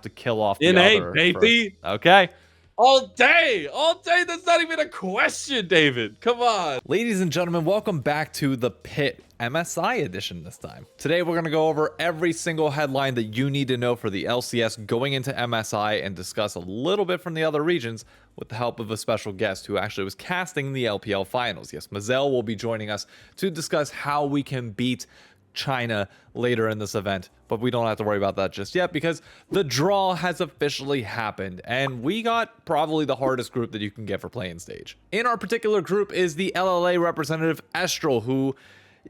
to kill off the NA, other baby. first. Okay. All day. That's not even a question, David. Come on. Ladies and gentlemen, welcome back to the Pit MSI edition this time. Today we're going to go over every single headline that you need to know for the LCS going into MSI and discuss a little bit from the other regions with the help of a special guest who actually was casting the LPL finals. Yes, Mazel will be joining us to discuss how we can beat China later in this event, but we don't have to worry about that just yet because the draw has officially happened and we got probably the hardest group that you can get for playing stage. In our particular group is the LLA representative Estral, who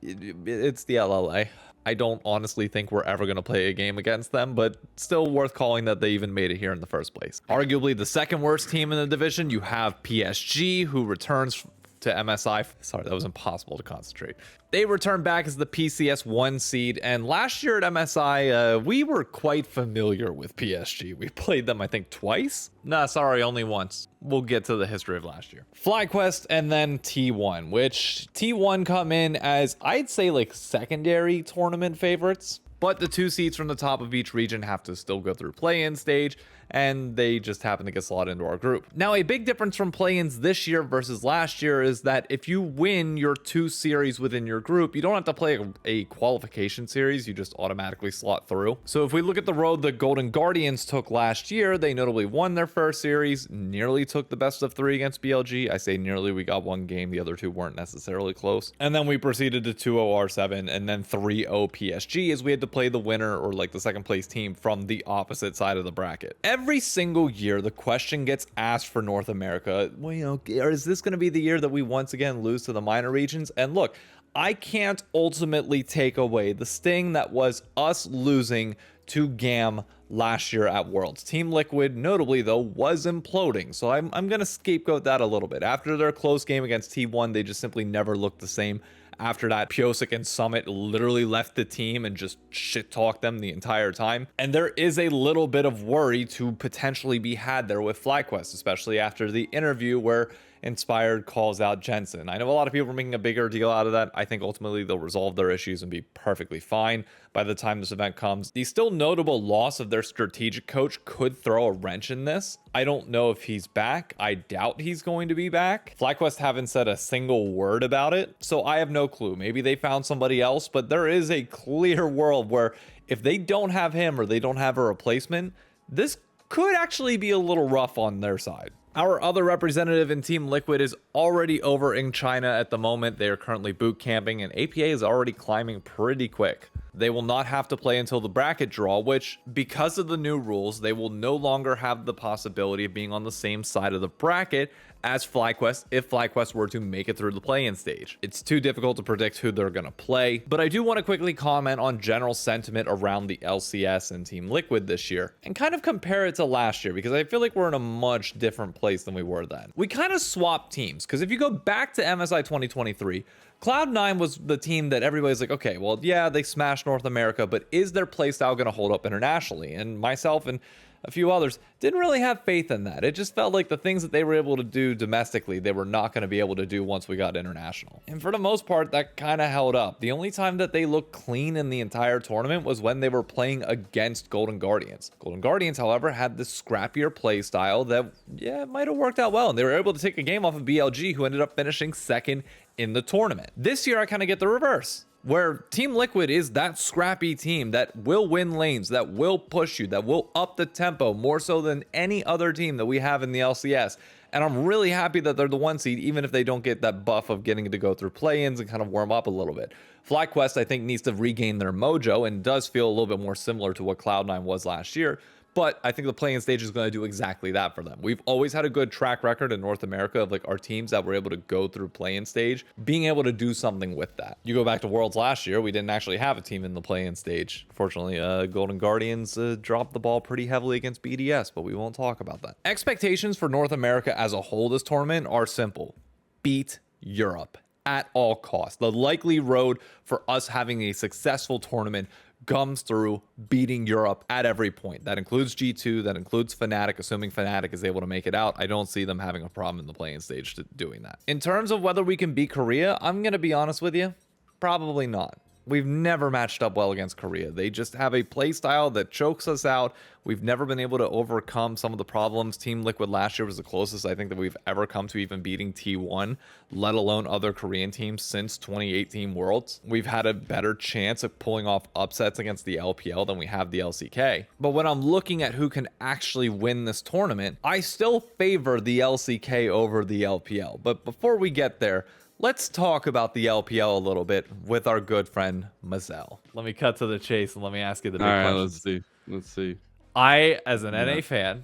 it's the LLA. I don't honestly think we're ever going to play a game against them, but still worth calling that they even made it here in the first place. Arguably the second worst team in the division, you have PSG, who returns to MSI. Sorry, that was impossible to concentrate. They return back as the PCS 1 seed, and last year at MSI, we were quite familiar with PSG. We played them, I think, twice? Nah, sorry, only once. We'll get to the history of last year. FlyQuest and then T1, which T1 come in as, I'd say, like secondary tournament favorites. But the 2 seeds from the top of each region have to still go through play-in stage, and they just happen to get slotted into our group. Now, a big difference from play-ins this year versus last year is that if you win your 2 series within your group, you don't have to play a qualification series, you just automatically slot through. So if we look at the road the Golden Guardians took last year, they notably won their first series, nearly took the best of 3 against BLG. I say nearly, we got 1 game, the other 2 weren't necessarily close. And then we proceeded to 2-0 R7 and then 3-0 PSG as we had to play the winner or like the second place team from the opposite side of the bracket. Every single year, the question gets asked for North America, well, you know, is this going to be the year that we once again lose to the minor regions? And look, I can't ultimately take away the sting that was us losing to GAM last year at Worlds. Team Liquid, notably though, was imploding, so I'm going to scapegoat that a little bit. After their close game against T1, they just simply never looked the same. After that, Piosik and Summit literally left the team and just shit-talked them the entire time. And there is a little bit of worry to potentially be had there with FlyQuest, especially after the interview where Inspired calls out Jensen. I know a lot of people are making a bigger deal out of that. I think ultimately they'll resolve their issues and be perfectly fine by the time this event comes. The still notable loss of their strategic coach could throw a wrench in this. I don't know if he's back. I doubt he's going to be back. FlyQuest haven't said a single word about it, so I have no clue. Maybe they found somebody else, but there is a clear world where if they don't have him or they don't have a replacement, this could actually be a little rough on their side. Our other representative in Team Liquid is already over in China at the moment. They are currently boot camping and APA is already climbing pretty quick. They will not have to play until the bracket draw, which, because of the new rules, they will no longer have the possibility of being on the same side of the bracket as FlyQuest if FlyQuest were to make it through the play-in stage. It's too difficult to predict who they're going to play, but I do want to quickly comment on general sentiment around the LCS and Team Liquid this year and kind of compare it to last year because I feel like we're in a much different place than we were then. We kind of swapped teams because if you go back to MSI 2023, Cloud9 was the team that everybody's like, okay, well, yeah, they smashed North America, but is their playstyle going to hold up internationally? And myself and a few others didn't really have faith in that. It just felt like the things that they were able to do domestically, they were not going to be able to do once we got international. And for the most part, that kind of held up. The only time that they looked clean in the entire tournament was when they were playing against Golden Guardians. Golden Guardians, however, had this scrappier play style that, yeah, might have worked out well. And they were able to take a game off of BLG, who ended up finishing second in the tournament. This year, I kind of get the reverse, where Team Liquid is that scrappy team that will win lanes, that will push you, that will up the tempo more so than any other team that we have in the LCS. And I'm really happy that they're the 1 seed, even if they don't get that buff of getting to go through play-ins and kind of warm up a little bit. FlyQuest, I think, needs to regain their mojo and does feel a little bit more similar to what Cloud9 was last year. But I think the play-in stage is going to do exactly that for them. We've always had a good track record in North America of like our teams that were able to go through play-in stage, being able to do something with that. You go back to Worlds last year, we didn't actually have a team in the play-in stage. Fortunately, Golden Guardians dropped the ball pretty heavily against BDS, but we won't talk about that. Expectations for North America as a whole this tournament are simple. Beat Europe at all costs. The likely road for us having a successful tournament comes through beating Europe at every point. That includes G2, that includes Fnatic, assuming Fnatic is able to make it out. I don't see them having a problem in the playing stage doing that. In terms of whether we can beat Korea, I'm going to be honest with you, probably not. We've never matched up well against Korea. They just have a play style that chokes us out. We've never been able to overcome some of the problems. Team Liquid last year was the closest I think that we've ever come to even beating T1, let alone other Korean teams since 2018 Worlds. We've had a better chance of pulling off upsets against the LPL than we have the LCK. But when I'm looking at who can actually win this tournament, I still favor the LCK over the LPL. But before we get there, let's talk about the LPL a little bit with our good friend Mazel. Let me cut to the chase and let me ask you the big questions. Let's see. I, as an NA fan,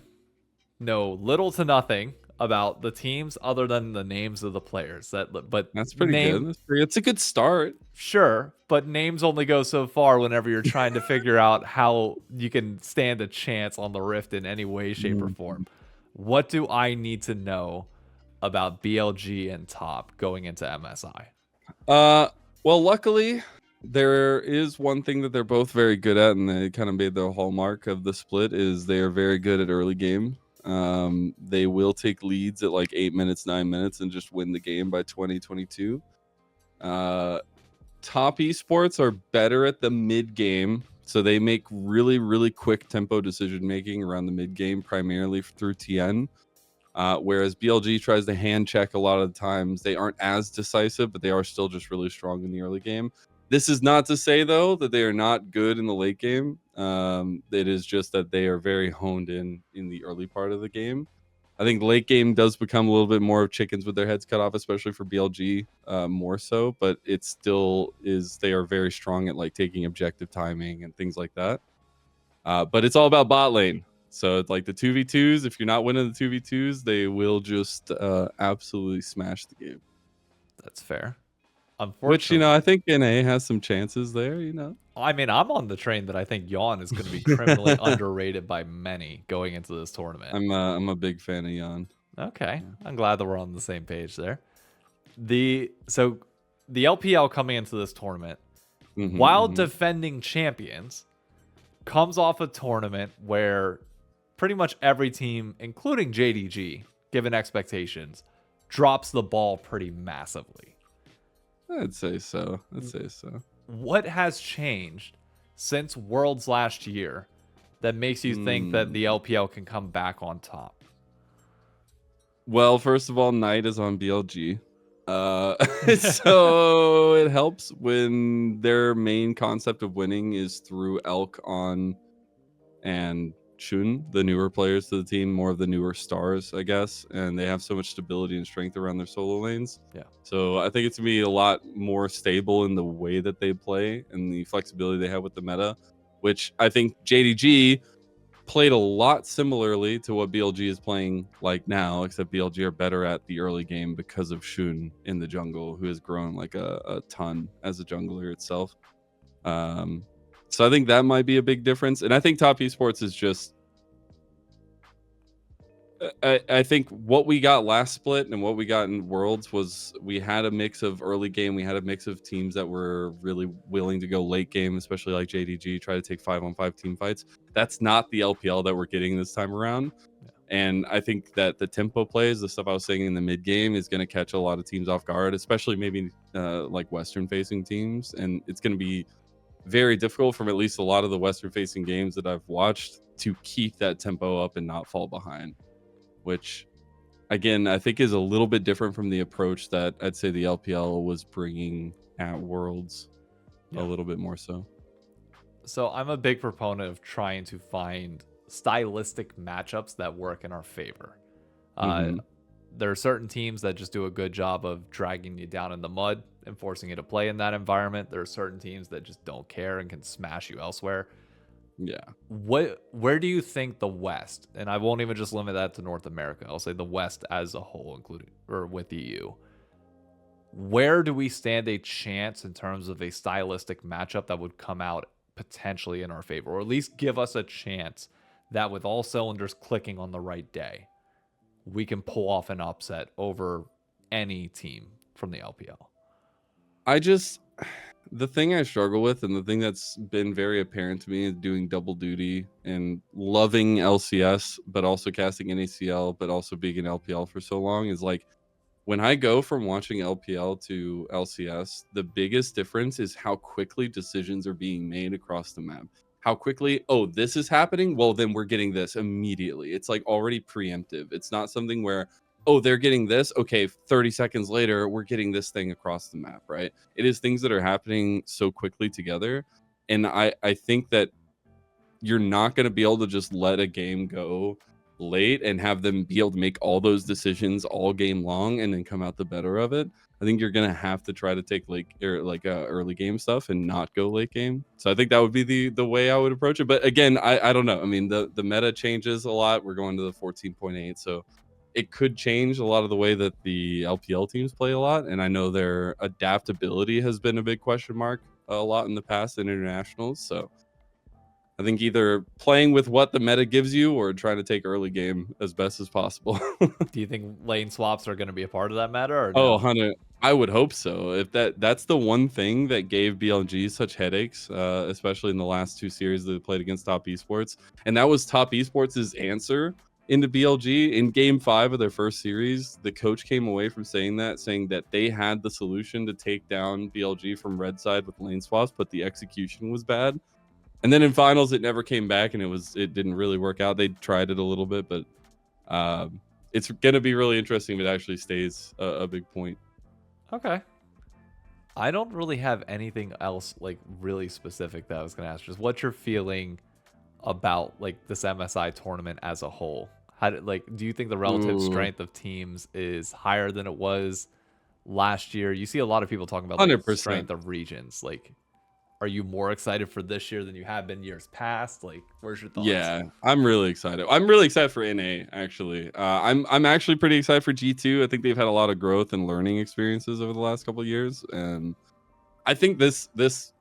know little to nothing about the teams other than the names of the players. But That's pretty good. It's a good start. Sure, but names only go so far whenever you're trying to figure out how you can stand a chance on the Rift in any way, shape, or form. What do I need to know about BLG and Top going into MSI? Well, luckily, there is one thing that they're both very good at, and they kind of made their hallmark of the split is they are very good at early game. They will take leads at like 8 minutes, 9 minutes, and just win the game by 2022. Top esports are better at the mid game, so they make really, really quick tempo decision making around the mid game, primarily through TN. Whereas BLG tries to hand check a lot of the times. They aren't as decisive, but they are still just really strong in the early game. This is not to say, though, that they are not good in the late game. It is just that they are very honed in the early part of the game. I think late game does become a little bit more of chickens with their heads cut off, especially for BLG more so. But it still is, they are very strong at like taking objective timing and things like that. But it's all about bot lane. So it's like the 2v2s, if you're not winning the 2v2s, they will just absolutely smash the game. That's fair. Unfortunately, which, you know, I think NA has some chances there, you know. I mean, I'm on the train that I think Yawn is going to be criminally underrated by many going into this tournament. I'm a big fan of Yawn. Okay. Yeah. I'm glad that we're on the same page there. So the LPL coming into this tournament, while defending champions, comes off a tournament where pretty much every team, including JDG, given expectations, drops the ball pretty massively. I'd say so. What has changed since Worlds last year that makes you think that the LPL can come back on top? Well, first of all, Knight is on BLG. So it helps when their main concept of winning is through Elk on and Shun, the newer players to the team, more of the newer stars, I guess, and they have so much stability and strength around their solo lanes. Yeah. So I think it's gonna be a lot more stable in the way that they play and the flexibility they have with the meta, which I think JDG played a lot similarly to what BLG is playing like now, except BLG are better at the early game because of Shun in the jungle, who has grown like a ton as a jungler itself. So I think that might be a big difference. And I think top esports is just, I think what we got last split and what we got in Worlds was we had a mix of early game. We had a mix of teams that were really willing to go late game, especially like JDG, try to take 5-on-5 team fights. That's not the LPL that we're getting this time around. Yeah. And I think that the tempo plays, the stuff I was saying in the mid game, is going to catch a lot of teams off guard, especially maybe like Western facing teams. And it's going to be very difficult from at least a lot of the Western facing games that I've watched to keep that tempo up and not fall behind, which again, I think is a little bit different from the approach that I'd say the LPL was bringing at Worlds. A little bit more so. So I'm a big proponent of trying to find stylistic matchups that work in our favor. There are certain teams that just do a good job of dragging you down in the mud and forcing you to play in that environment. There are certain teams that just don't care and can smash you elsewhere. Yeah. Where do you think the West, and I won't even just limit that to North America, I'll say the West as a whole, including or with EU, where do we stand a chance in terms of a stylistic matchup that would come out potentially in our favor, or at least give us a chance that with all cylinders clicking on the right day, we can pull off an upset over any team from the LPL? The thing I struggle with, and the thing that's been very apparent to me, is doing double duty and loving LCS, but also casting NACL, but also being an LPL for so long, is like when I go from watching LPL to LCS, the biggest difference is how quickly decisions are being made across the map. How quickly, oh, this is happening? Well, then we're getting this immediately. It's like already preemptive. It's not something where, oh, they're getting this. Okay, 30 seconds later, we're getting this thing across the map, right? It is things that are happening so quickly together. And I think that you're not going to be able to just let a game go late and have them be able to make all those decisions all game long and then come out the better of it. I think you're going to have to try to take early game stuff and not go late game. So I think that would be the way I would approach it. But again, I don't know. I mean, the meta changes a lot. We're going to the 14.8, so it could change a lot of the way that the LPL teams play a lot. And I know their adaptability has been a big question mark a lot in the past in internationals. So I think either playing with what the meta gives you or trying to take early game as best as possible. Do you think lane swaps are going to be a part of that meta or Oh, no? 100. I would hope so. If that's the one thing that gave BLG such headaches, especially in the last two series that they played against Top Esports, and that was Top Esports' answer into BLG in Game 5 of their first series. The coach came away from saying that they had the solution to take down BLG from red side with lane swaps, but the execution was bad. And then in finals, it never came back, and it didn't really work out. They tried it a little bit, but it's gonna be really interesting if it actually stays a big point. Okay. I don't really have anything else like really specific that I was going to ask. Just what's your feeling about like this MSI tournament as a whole? Do you think the relative Ooh, strength of teams is higher than it was last year? You see a lot of people talking about like 100%. strength of regions. Like, are you more excited for this year than you have been years past? Like, where's your thoughts? Yeah, I'm really excited. I'm really excited for NA actually. I'm actually pretty excited for G2. I think they've had a lot of growth and learning experiences over the last couple of years, and I think this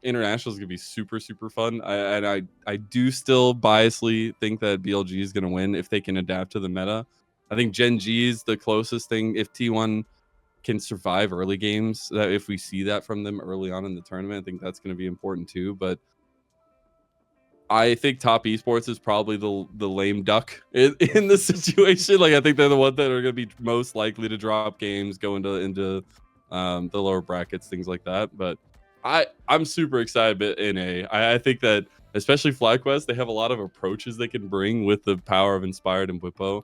international is gonna be super super fun. I do still biasly think that BLG is gonna win if they can adapt to the meta. I think Gen G is the closest thing. If T1 can survive early games, that if we see that from them early on in the tournament, I think that's going to be important too. But I think Top Esports is probably the lame duck in this situation. Like I think they're the ones that are going to be most likely to drop games, go into the lower brackets, things like that. But I'm super excited in I think that especially FlyQuest, they have a lot of approaches they can bring with the power of Inspired and Whippo.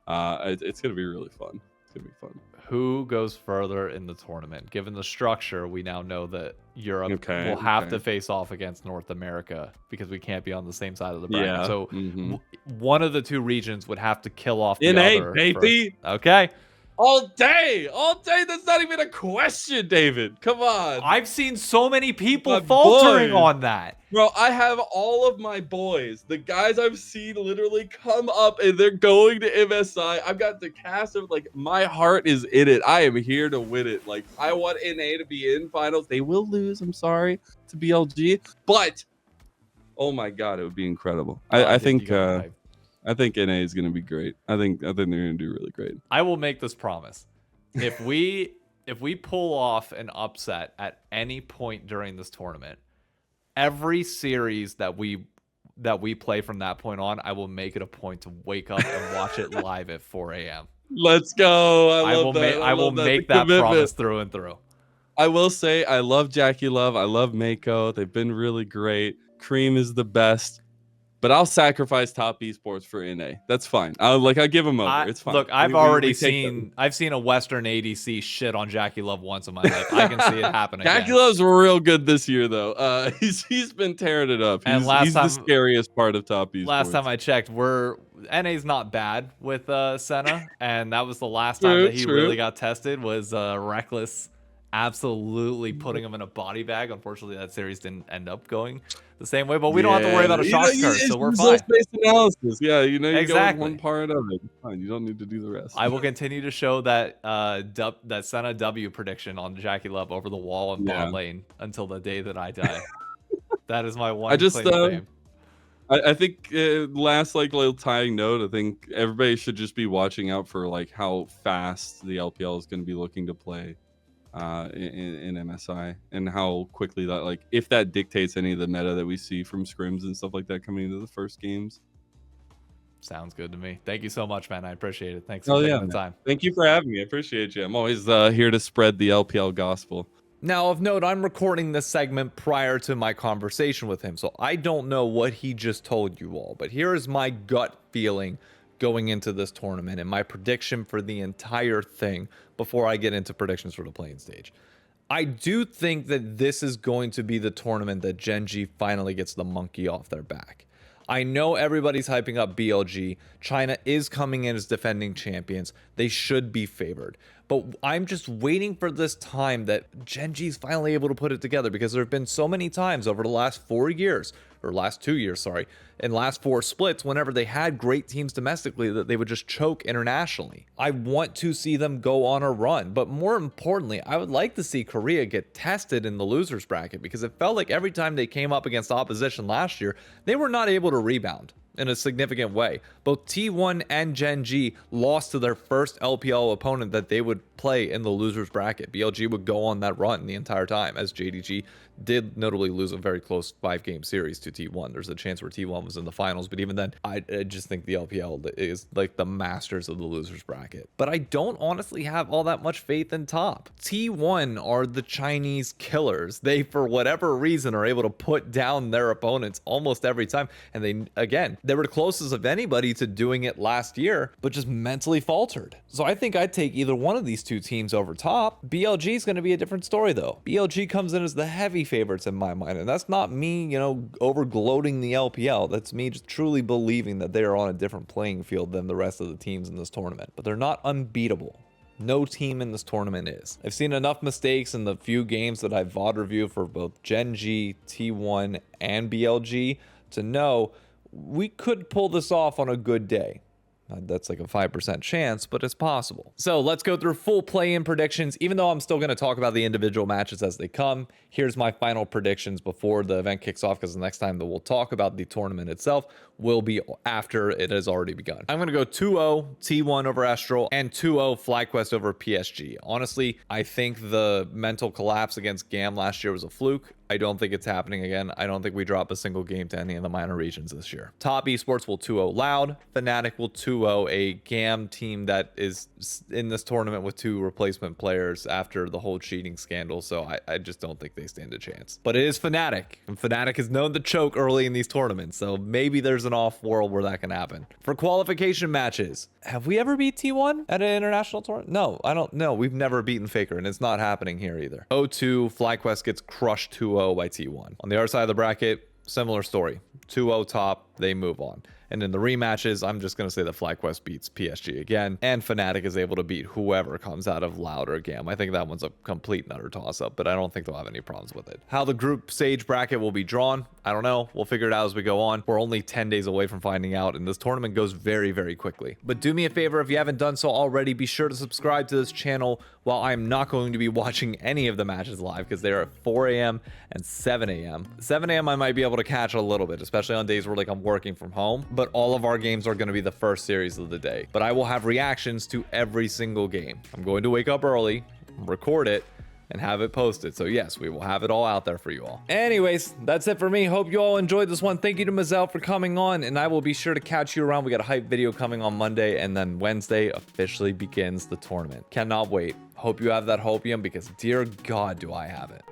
It's going to be really fun. It's going to be fun. Who goes further in the tournament? Given the structure, we now know that Europe Okay. will have to face off against North America because we can't be on the same side of the bracket. Yeah. So Mhm. one of the two regions would have to kill off the NA, other. baby. Okay. All day. That's not even a question, David. Come on. I've seen so many people My faltering boy. on that. Bro, I have all of my boys, the guys I've seen literally come up and they're going to MSI. I've got the cast of like my heart is in it. I am here to win it. Like I want NA to be in finals. They will lose, I'm sorry, to BLG, but oh my god, it would be incredible. I think NA is going to be great. I think they're going to do really great. I will make this promise. If we pull off an upset at any point during this tournament, every series that we play from that point on, I will make it a point to wake up and watch it live at 4 a.m. Let's go. I love that. I will make that promise through and through. I will say I love Jackie Love. I love Mako. They've been really great. Cream is the best. But I'll sacrifice Top Esports for NA. That's fine. I'll give them over. It's fine. Look, I've seen a Western ADC shit on Jackie Love once in my life. I can see it happen again. Jackie Love's real good this year, though. He's been tearing it up. He's the scariest part of Top Esports. Last time I checked, NA's not bad with Senna, and that was the last time that he really got tested. Was Reckless absolutely putting him in a body bag. Unfortunately, that series didn't end up going the same way, but we don't have to worry about a shock curve, so we're fine. Based analysis. Yeah, you exactly. go with one part of it. It's fine. You don't need to do the rest. I will continue to show that that Senna W prediction on Jackie Love over the wall in bot lane until the day that I die. That is my one claim to fame. I think last little tying note, I think everybody should just be watching out for how fast the LPL is going to be looking to play in MSI, and how quickly that if that dictates any of the meta that we see from scrims and stuff like that coming into the first games. Sounds good to me. Thank you so much, man. I appreciate it. Thanks Oh for taking yeah, the man. time. Thank you for having me. I appreciate you. I'm always here to spread the LPL gospel. Now, of note, I'm recording this segment prior to my conversation with him, so I don't know what he just told you all, but here is my gut feeling going into this tournament and my prediction for the entire thing before I get into predictions for the playing stage. I do think that this is going to be the tournament that Gen G finally gets the monkey off their back. I know everybody's hyping up BLG. China is coming in as defending champions. They should be favored. But I'm just waiting for this time that Gen G is finally able to put it together, because there have been so many times over the last 4 years, or last 2 years, sorry, and last 4 splits, whenever they had great teams domestically, that they would just choke internationally. I want to see them go on a run, but more importantly, I would like to see Korea get tested in the losers bracket, because it felt like every time they came up against opposition last year, they were not able to rebound in a significant way. Both T1 and Gen G lost to their first LPL opponent that they would play in the losers bracket. BLG would go on that run the entire time, as JDG did notably lose a very close 5-game series to T1. There's a chance where T1 was in the finals, but even then, I just think the LPL is like the masters of the losers bracket. But I don't honestly have all that much faith in top. T1 are the Chinese killers. They, for whatever reason, are able to put down their opponents almost every time. And they were the closest of anybody to doing it last year, but just mentally faltered. So I think I'd take either one of these two teams over top. BLG is going to be a different story, though. BLG comes in as the heavy favorites in my mind, and that's not me, over gloating the LPL. That's me just truly believing that they are on a different playing field than the rest of the teams in this tournament. But they're not unbeatable. No team in this tournament is. I've seen enough mistakes in the few games that I've VOD reviewed for both Gen G, T1, and BLG to know we could pull this off on a good day. That's like a 5% chance, but it's possible. So let's go through full play-in predictions. Even though I'm still going to talk about the individual matches as they come, here's my final predictions before the event kicks off, because the next time that we'll talk about the tournament itself will be after it has already begun. I'm going to go 2-0 T1 over Astral and 2-0 FlyQuest over PSG. Honestly, I think the mental collapse against GAM last year was a fluke. I don't think it's happening again. I don't think we drop a single game to any of the minor regions this year. Top Esports will 2-0 Loud. Fnatic will 2-0 a GAM team that is in this tournament with 2 replacement players after the whole cheating scandal. So I just don't think they stand a chance. But it is Fnatic, and Fnatic is known to choke early in these tournaments. So maybe there's an off world where that can happen. For qualification matches, have we ever beat T1 at an international tournament? No, I don't know. We've never beaten Faker, and it's not happening here either. 0-2 FlyQuest gets crushed 2-0 by T1. On the other side of the bracket, similar story. 2-0 top, they move on. And in the rematches, I'm just going to say that FlyQuest beats PSG again, and Fnatic is able to beat whoever comes out of Loud or GAM. I think that one's a complete and utter toss-up, but I don't think they'll have any problems with it. How the group stage bracket will be drawn, I don't know. We'll figure it out as we go on. We're only 10 days away from finding out, and this tournament goes very, very quickly. But do me a favor, if you haven't done so already, be sure to subscribe to this channel. While I'm not going to be watching any of the matches live, because they're at 4 a.m. and 7 a.m. 7 a.m. I might be able to catch a little bit, especially on days where I'm working from home, but all of our games are going to be the first series of the day. But I will have reactions to every single game. I'm going to wake up early, record it, and have it posted. So yes, we will have it all out there for you all. Anyways, that's it for me. Hope you all enjoyed this one. Thank you to Mazel for coming on, and I will be sure to catch you around. We got a hype video coming on Monday, and then Wednesday officially begins the tournament. Cannot wait. Hope you have that hopium, because dear God, do I have it.